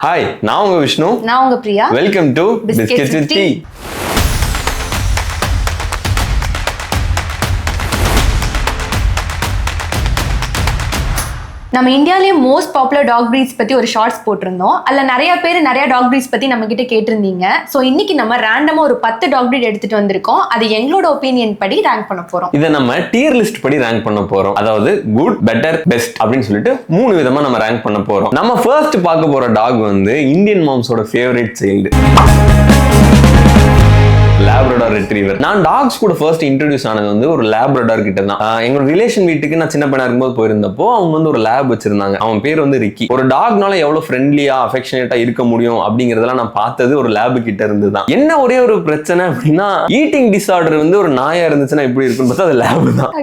Hi, நான் உங்க விஷ்ணு. நான் உங்க Priya. Welcome to biscuits with tea. நம்ம இந்தியாவிலேயே மோஸ்ட் பாப்புலர் டாக் பிரீட்ஸ் பத்தி ஒரு ஷார்ட்ஸ் போட்டிருந்தோம். அதுல நிறைய பேர் நிறைய டாக் பிரீட்ஸ் பத்தி நம்ம கிட்ட கேட்டிருந்தீங்க. ஸோ இன்னைக்கு நம்ம ரேண்டமா ஒரு 10 டாக் பிரீட் எடுத்துட்டு வந்திருக்கோம். அது எங்களோட ஒப்பீனியன் படி ரேங்க் பண்ண போறோம். இதை நம்ம டியர் லிஸ்ட் படி ரேங்க் பண்ண போறோம். அதாவது குட், பெட்டர், பெஸ்ட் அப்படின்னு சொல்லிட்டு 3 விதமா நம்ம ரேங்க் பண்ண போறோம். நம்ம ஃபர்ஸ்ட் பார்க்க போற டாக் வந்து இந்தியன் மாம்ஸோட ஃபேவரட் சைல்டு, லேப்ரடார் ரெட்ரீவர். நான் டாக்ஸ் கூட ஃபர்ஸ்ட் இன்ட்ரோடியூஸ் ஆனது வந்து ஒரு லேப்ரடார் கிட்ட தான். எங்களோட ரிலேஷன் வீட்டுக்கு நான் சின்ன பையனா இருக்கும்போது போயிருந்தப்போ அவங்க வந்து ஒரு லேப் வச்சிருந்தாங்க. அவன் பேர் வந்து ரிக்கி. ஒரு டாக்னால எவ்வளவு ஃப்ரெண்ட்லியா அஃபெக்ஷனேட்டா இருக்க முடியும் அப்படிங்கறதெல்லாம் நான் பார்த்தது ஒரு லேப் கிட்ட இருந்து தான். என்ன ஒரே ஒரு பிரச்சனை அப்படின்னா, ஈட்டிங் டிஸார்டர் வந்து ஒரு நாயா இருந்துச்சுன்னா எப்படி இருக்குன்னு பார்த்தா அது லேப் தான்.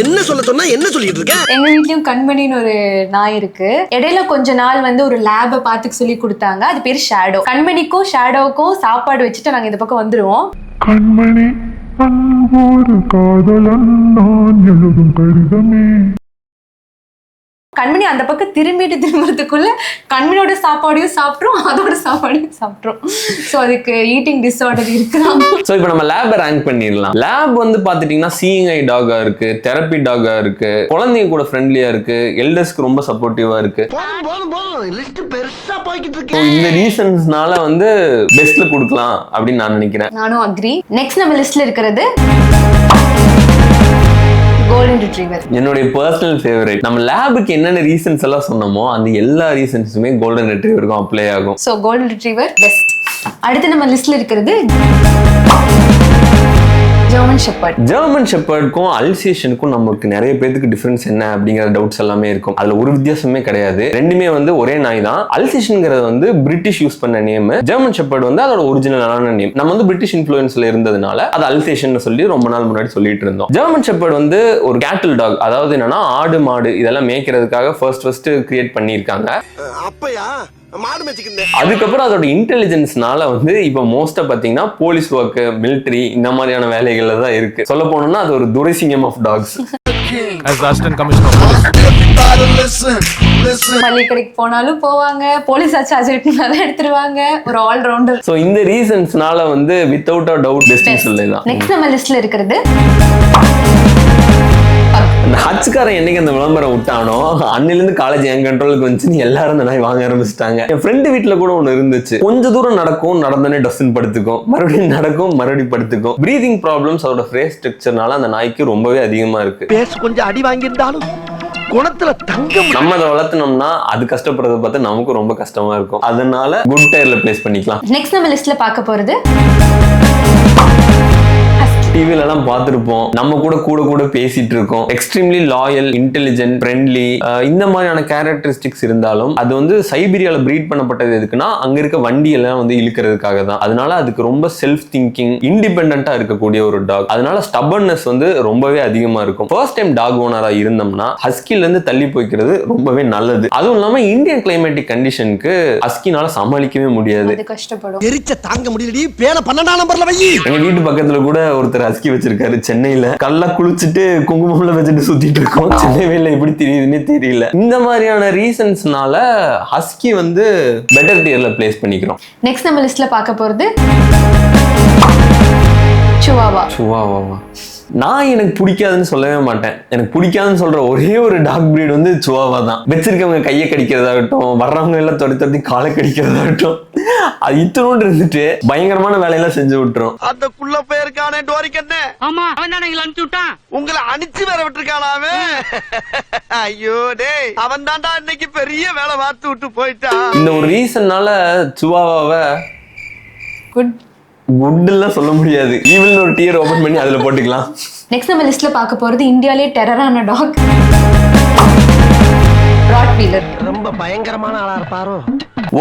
என்ன சொல்ல சொன்னா என்ன சொல்லிட்டு இருக்க? எங்க வீட்லயும் கண்மணின்னு ஒரு நாய் இருக்கு. இடையில கொஞ்ச நாள் வந்து ஒரு லேப பாத்துக்க சொல்லி கொடுத்தாங்க. அது பேர் ஷேடோ. கண்மணிக்கும் ஷேடோவுக்கும் சாப்பாடு வச்சுட்டு நாங்க இந்த பக்கம் வந்துருவோம். கண்மணி ஒரு காதலன் நான் எழுதும் கடிதமே. கண்மணி அந்த பக்கம் திரும்புறதுக்குள்ள கண்மணியோட சாப்பாடையும் சாப்பிட்றோம், அதோட சாப்பாடையும் சாப்பிட்றோம். ஸோ அதுக்கு ஈட்டிங் டிஸார்டர் இருக்கலாம். ஸோ இப்போ நம்ம லேபை ரேங்க் பண்ணிடலாம். லேப் வந்து பார்த்துட்டீங்கன்னா சீயிங் ஐ டாகா இருக்கு, தெரப்பி டாகா இருக்கு, குழந்தைங்க கூட ஃப்ரெண்ட்லியா இருக்கு, எல்டர்ஸ்க்கு ரொம்ப சப்போர்ட்டிவா இருக்கு. இந்த ரீசன்ஸ்னால வந்து பெஸ்ட்ல கொடுக்கலாம் அப்படின்னு நான் நினைக்கிறேன். நானும் அக்ரி. நெக்ஸ்ட் நம்ம லிஸ்ட்ல இருக்கிறது கோல்டன் ரிட்ரீவர். என்னுடைய பர்சனல் ஃபேவரட். நம்ம லேபுக்கு என்னென்ன ரீசன்ஸ் எல்லாம் சொன்னோமோ அந்த எல்லா ரீசன்ஸுமே கோல்டன் ரிட்ரீவருக்கும் அப்ளை ஆகும். So golden retriever best. அடுத்து நம்ம லிஸ்ட்ல இருக்கிறது ஜெர்மன் ஷெப்பர்ட். ஜெர்மன் ஷெப்பர்டுக்கும் அல்சேஷனுக்கும் நமக்கு நிறைய பேருக்கு டிஃபரன்ஸ் என்ன அப்படிங்கிற டவுட்ஸ் எல்லாமே இருக்கும். அதுல ஒரு வித்தியாசமே கிடையாது. ரெண்டுமே வந்து ஒரே நாய் தான். அல்சேஷன்ங்கிறது வந்து பிரிட்டிஷ் யூஸ் பண்ண நேம். ஜெர்மன் ஷெப்பர்ட் வந்து அதோட ஒரிஜினலான நேம். நம்ம வந்து பிரிட்டிஷ் இன்ஃப்ளூயன்ஸ்ல இருந்ததுனால அது அல்சேஷன் சொல்லி ரொம்ப நாள் முன்னாடி சொல்லிட்டு இருந்தோம். ஜெர்மன் ஷெப்பர்ட் வந்து ஒரு கேட்டில் டாக். அதாவது என்னன்னா ஆடு மாடு இதெல்லாம் மேய்க்கிறதுக்காக ஃபர்ஸ்ட் கிரியேட் பண்ணியிருக்காங்க. அப்பயா அதுக்கப்புறம் அதோட இன்டெலிஜென்ஸ்னால வந்து இப்ப மோஸ்டா பாத்தீங்கன்னா போலீஸ் ஒர்க், மிலிட்டரி இந்த மாதிரியான வேலைகள்ல தான் இருக்கு. சொல்ல போனோம்னா அது ஒரு துரைசிங்கம் ஆஃப் டாக்ஸ். பள்ளிக்கடைக்கு போனாலும் போவாங்க, போலீஸ் சார்ஜ் எடுத்துருவாங்க. ஒரு ஆல்ரவுண்டர். சோ இந்த ரீசன்ஸ்னால வந்து வித்தவுட் அ டவுட் பெஸ்ட்னு சொல்லலாம். நெக்ஸ்ட் நம்ம லிஸ்ட்ல இருக்கிறது அந்த ஹச்காரன் என்னைக்கு அந்த விளம்பரம் விட்டானோ அன்னிலிருந்து காலேஜ் என் கண்ட்ரோலுக்கு வந்துச்சு. எல்லாரும் அந்த நாய் வாங்க ஆரம்பிச்சிட்டாங்க. என் ஃப்ரெண்டு வீட்டுல கூட ஒண்ணு இருந்துச்சு. கொஞ்ச தூரம் நடக்கும், நடந்தோடனே டஸ்டின் படுத்துக்கும், மறுபடியும் நடக்கும், மறுபடியும் படுத்துக்கும். பிரீதிங் ப்ராப்ளம்ஸ் அதோட ஃபேஸ் ஸ்ட்ரக்சர்னால அந்த நாய்க்கு ரொம்பவே அதிகமா இருக்கு. பேச கொஞ்சம் அடி வாங்கியிருந்தாலும் குணத்துல தங்கம். நம்ம அதை வளர்த்தனோம்னா அது கஷ்டப்படுறத பார்த்து நமக்கு ரொம்ப கஷ்டமா இருக்கும். அதனால குட் டயர்ல பிளேஸ் பண்ணிக்கலாம். நெக்ஸ்ட் நம்ம லிஸ்ட்ல பார்க்க போறது டிவில எல்லாம் பார்த்திருப்போம். நம்ம கூட பேசிட்டு இருக்கோம். எக்ஸ்ட்ரீம்லி லாயல், இன்டெலிஜென்ட், ஃப்ரெண்ட்லி இந்த மாதிரியான கேரக்டரிஸ்டிக்ஸ் இருந்தாலும் அது வந்து சைபீரியால பிரீட் பண்ணப்பட்டது எதுக்குன்னா அங்க இருக்க வண்டி எல்லாம் வந்து இழுக்கிறதுக்காக தான். அதனால அதுக்கு ரொம்ப செல்ஃப் திங்கிங், இண்டிபெண்டா இருக்கக்கூடிய ஒரு டாக். அதனால ஸ்டபர்னஸ் வந்து ரொம்பவே அதிகமா இருக்கும். ஃபர்ஸ்ட் டைம் டாக் ஓனரா இருந்தோம்னா ஹஸ்கில இருந்து தள்ளி போய்க்கிறது ரொம்பவே நல்லது. அதுவும் இல்லாம இந்தியன் கிளைமேட்டிக் கண்டிஷனுக்கு ஹஸ்கினால சமாளிக்கவே முடியாது. கஷ்டப்படும். எரிச்ச தாங்க முடியலடி. பேன 12ஆம் நம்பர்ல வை. எங்க வீட்டு பக்கத்துல கூட ஒருத்தர் ஹஸ்கி வச்சிருக்காரு சென்னையில. கல்ல குளிச்சுட்டு குங்குமம்ல வச்சுட்டு சுத்திட்டு இருக்கோம். சென்னை வெயில்ல எப்படி தெரியுதுன்னே தெரியல. இந்த மாதிரியான ரீசன்ஸ்னால ஹஸ்கி வந்து பெட்டர் டியர்ல பிளேஸ் பண்ணிக்கிறோம். நெக்ஸ்ட் நம்ம லிஸ்ட்ல பார்க்க போறது சிவாவா. நான் எனக்கு பிடிக்காதுன்னு சொல்லவே மாட்டேன். எனக்கு பிடிக்காதுன்னு சொல்ற ஒரே ஒரு டாக் பிரீட் வந்து சிவாவா தான். வச்சிருக்கவங்க கையை கடிக்கிறதாகட்டும், வர்றவங்க எல்லாம் தொடுத்தி காலை கடிக்கிறதாகட்டும், அது இத்தனோடு இருந்துட்டு பயங்கரமான வேலையெல்லாம் செஞ்சு விட்டுரும். அந்த குள்ள போயிருக்கானே டோரிக்கண்ணே. ஆமா, அவன் தானே எங்களை அனுப்பிச்சு விட்டான். உங்களை அனுப்பிச்சு வேற விட்டுருக்கானா அவன்? ஐயோ டேய், அவன் தான்டா இன்னைக்கு பெரிய வேலை பார்த்து விட்டு போயிட்டான். இந்த ஒரு ரீசன்னால சிவாவாவை குட்லாம் சொல்ல முடியாது. ஈவில் ஒரு டியர் ஓபன் பண்ணி அதுல போட்டுக்கலாம். நெக்ஸ்ட் நம்ம லிஸ்ட்ல பார்க்க போறது இந்தியாலே டெரரான டாக் ராட்வீலர். ரொம்ப பயங்கரமான ஆளா இருப்பாரோ?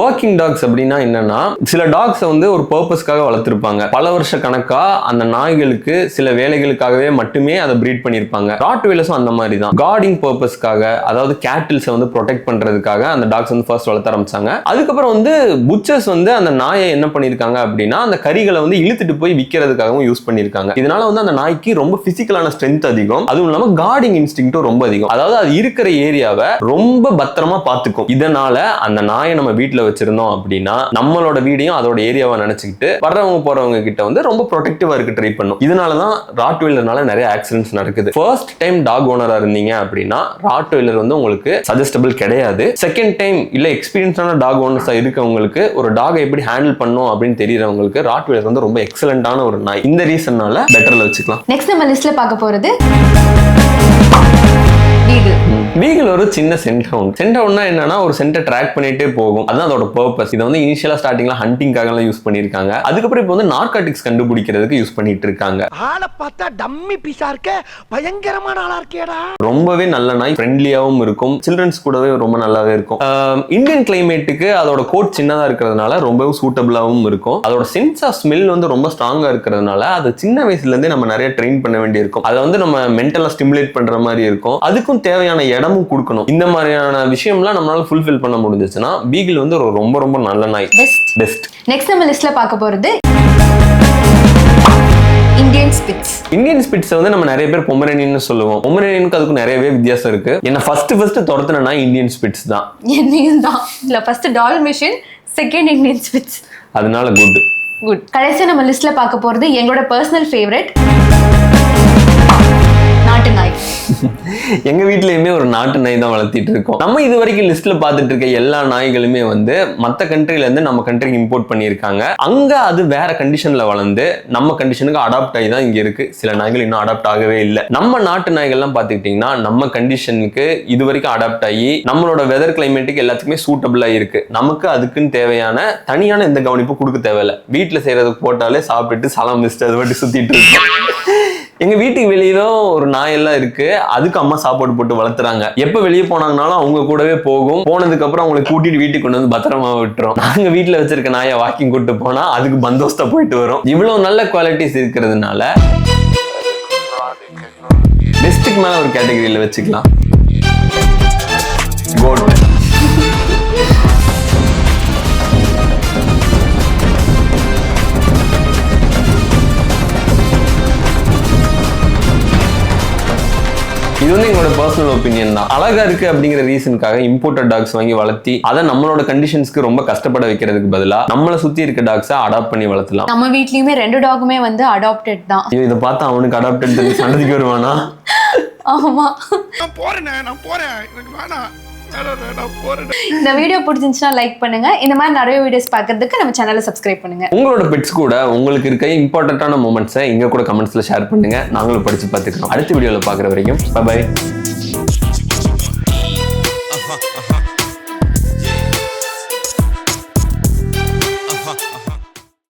ஒர்க்கிங் டாக்ஸ் அப்படின்னா என்னன்னா, சில டாக்ஸ் வந்து ஒரு பர்பஸ்க்காக வளர்த்திருப்பாங்க. பல வருஷ கணக்கா அந்த நாய்களுக்கு சில வேலைகளுக்காகவே மட்டுமே அதை பிரீட் பண்ணியிருப்பாங்க. ராட்வெயிலர்ஸும் அந்த மாதிரி தான். கார்டிங் பர்பஸ்க்காக, அதாவது கேட்டில்ஸை வந்து ப்ரொடெக்ட் பண்றதுக்காக அந்த டாக்ஸ் வந்து ஃபர்ஸ்ட் வளர்த்த ஆரம்பிச்சாங்க. அதுக்கப்புறம் வந்து புச்சர்ஸ் வந்து அந்த நாயை என்ன பண்ணியிருக்காங்க அப்படின்னா, அந்த கறிகளை வந்து இழுத்துட்டு போய் விற்கிறதுக்காகவும் யூஸ் பண்ணியிருக்காங்க. இதனால வந்து அந்த நாய்க்கு ரொம்ப பிசிக்கலான ஸ்ட்ரென்த் அதிகம். அதுவும் இல்லாம கார்டிங் இன்ஸ்டிங்டும் ரொம்ப அதிகம். அதாவது அது இருக்கிற ஏரியாவை ரொம்ப பத்திரமா பார்த்துக்கும். இதனால அந்த நாயை நம்ம வீட்டில் வச்சிருந்தோம் அப்படின்னா நம்மளோட வீடையும் அதோட ஏரியாவை நினைச்சுக்கிட்டு வர்றவங்க போறவங்க கிட்ட வந்து ரொம்ப ப்ரொடெக்டிவா இருக்க ட்ரை பண்ணும். இதனாலதான் ராட்வெயிலர்னால நிறைய ஆக்சிடென்ட்ஸ் நடக்குது. ஃபர்ஸ்ட் டைம் டாக் ஓனரா இருந்தீங்க அப்படின்னா ராட்வெயிலர் வந்து உங்களுக்கு சஜஸ்டபிள் கிடையாது. செகண்ட் டைம் இல்ல எக்ஸ்பீரியன்ஸான டாக் ஓனர்ஸா இருக்கவங்களுக்கு, ஒரு டாக் எப்படி ஹேண்டில் பண்ணும் அப்படின்னு தெரியறவங்களுக்கு ராட்வெயிலர் வந்து ரொம்ப எக்ஸலண்டான ஒரு நாய். இந்த ரீசன்னால பெட்டர்ல வச்சுக்கலாம். நெக்ஸ்ட் நம்ம லிஸ்ட்ல பார்க்க போறது பீகிள் ஒரு சின்ன சென்டவுன். சென்டவுன்னா என்னன்னா, ஒரு சென்டை ட்ராக் பண்ணிட்டே போகும். அதுதான் அதோட பர்பஸ். இதை வந்து இனிஷியலா ஸ்டார்டிங்ல ஹண்டிங்காக எல்லாம் யூஸ் பண்ணிருக்காங்க. அதுக்கப்புறம் இப்போ வந்து நார்காட்டிக்ஸ் கண்டுபிடிக்கிறதுக்கு யூஸ் பண்ணிட்டு இருக்காங்க. ஆளை பார்த்தா டம்மி பீஸா இருக்க, பயங்கரமான ஆளா இருக்கேடா. ரொம்பவே நல்ல நாய், ஃப்ரெண்ட்லியாவும் இருக்கும், சில்ட்ரன்ஸ் கூடவே ரொம்ப நல்லாவே இருக்கும். இந்தியன் கிளைமேட்டுக்கு அதோட கோட் சின்னதா இருக்கிறதுனால ரொம்பவும் சூட்டபிளாவும் இருக்கும். அதோட சென்ஸ் ஆஃப் ஸ்மெல் வந்து ரொம்ப ஸ்ட்ராங்கா இருக்கிறதுனால அது சின்ன வயசுல இருந்தே நம்ம நிறைய ட்ரெயின் பண்ண வேண்டியிருக்கும். அதை வந்து நம்ம மென்டலா ஸ்டிமுலேட் பண்ற மாதிரி இருக்கும். அதுக்கும் தேவையான இடமும் கொடுக்கணும். இந்த மாதிரியான விஷயம்லாம் நம்மளால ஃபுல்ஃபில் பண்ண முடிஞ்சிச்சுன்னா பீகிள் வந்து ஒரு ரொம்ப ரொம்ப நல்ல நாய். பெஸ்ட். நெக்ஸ்ட் நம்ம லிஸ்ட்ல பார்க்க போறது இந்தியன் ஸ்பிட்ஸ். இந்தியன் ஸ்பிட்ஸ் வந்து நம்ம நிறைய பேர் பொமரேனியன் சொல்லுவோம். பொமரேனியனுக்கு அதுக்கு நிறையவே வித்தியாசம் இருக்கு. என்ன ஃபர்ஸ்ட் துரத்துனா இந்தியன் ஸ்பிட்ஸ் தான். என்னையும் தான். இல்ல first Dalmatian, second Indian spits. அதனால குட். கடைசியா நம்ம லிஸ்ட்ல பார்க்க போறது எங்களோட பர்சனல் ஃபேவரட் நாட்டு நாய். எங்க வீட்லயுமே ஒரு நாட்டு நாய் தான் வளர்த்திட்டு இருக்கோம். நம்ம இது வரைக்கும் லிஸ்ட்ல பார்த்துட்டு இருக்க எல்லா நாய்களுமே வந்து மற்ற கண்ட்ரில இருந்து நம்ம கண்ட்ரிக்கு இம்போர்ட் பண்ணியிருக்காங்க. அங்க அது வேற கண்டிஷன்ல வளர்ந்து நம்ம கண்டிஷனுக்கு அடாப்ட் ஆகி தான் இங்க இருக்கு. சில நாய்கள் இன்னும் அடாப்ட் ஆகவே இல்லை. நம்ம நாட்டு நாய்கள்லாம் பார்த்துக்கிட்டீங்கன்னா நம்ம கண்டிஷனுக்கு இது வரைக்கும் அடாப்ட் ஆகி நம்மளோட வெதர் கிளைமேட்டுக்கு எல்லாத்துக்குமே சூட்டபிளா இருக்கு. நமக்கு அதுக்குன்னு தேவையான தனியான எந்த கவனிப்பும் கொடுக்க தேவையில்லை. வீட்டுல செய்யறதுக்கு போட்டாலே சாப்பிட்டுட்டு சலம் மிஸ்ட் அது மட்டும் சுத்திட்டு இருக்கோம். எங்க வீட்டுக்கு வெளியதான் ஒரு நாய் எல்லாம் இருக்கு. அதுக்கு அம்மா சாப்பாடு போட்டு வளர்த்துறாங்க. எப்ப வெளியே போனாங்கனாலும் அவங்க கூடவே போகும். போனதுக்கு அப்புறம் அவங்களை கூட்டிட்டு வீட்டுக்கு கொண்டு வந்து பத்திரமா விட்டுரும். நாங்க வீட்டுல வச்சிருக்க நாயை வாக்கிங் கூட்டு போனா அதுக்கு பந்தோஸ்தா போயிட்டு வரும். இவ்வளவு நல்ல குவாலிட்டிஸ் இருக்கிறதுனால பெஸ்ட்டுக்கு மேல ஒரு கேட்டகரியில வச்சுக்கலாம். கோட். இது வந்து எங்களோட பர்சனல் ஒப்பீனியன் தான். அழகா இருக்கு அப்படிங்கிற ரீசனுக்காக இம்போர்ட்டட் டாக்ஸ் வாங்கி வளர்த்தி அதை நம்மளோட கண்டிஷன்ஸ்க்கு ரொம்ப கஷ்டப்பட வைக்கிறதுக்கு பதிலா நம்மளை சுத்தி இருக்க டாக்ஸை அடாப்ட் பண்ணி வளர்த்தலாம். நம்ம வீட்லயுமே 2 டாகுமே வந்து அடாப்டட் தான். இதை பார்த்தா அவனுக்கு அடாப்டட் சண்டதிக்கு வருவானா? ஆமா. நான் போறேன் எனக்கு வேணாம். இந்த வீடியோ பிடிச்சிருந்துச்சுன்னா லைக் பண்ணுங்க. இந்த மாதிரி நிறைய வீடியோஸ் பார்க்கிறதுக்கு நம்ம சேனலை சப்ஸ்கிரைப் பண்ணுங்க. உங்களோட பெட்ஸ் கூட உங்களுக்கு இருக்க இம்பார்ட்டன்டான மொமெண்ட்ஸை இங்க கூட கமெண்ட்ஸ்ல ஷேர் பண்ணுங்க. நாங்களும் படிச்சு பார்த்துக்கிறோம். அடுத்த வீடியோல பாக்குற வரைக்கும் பை.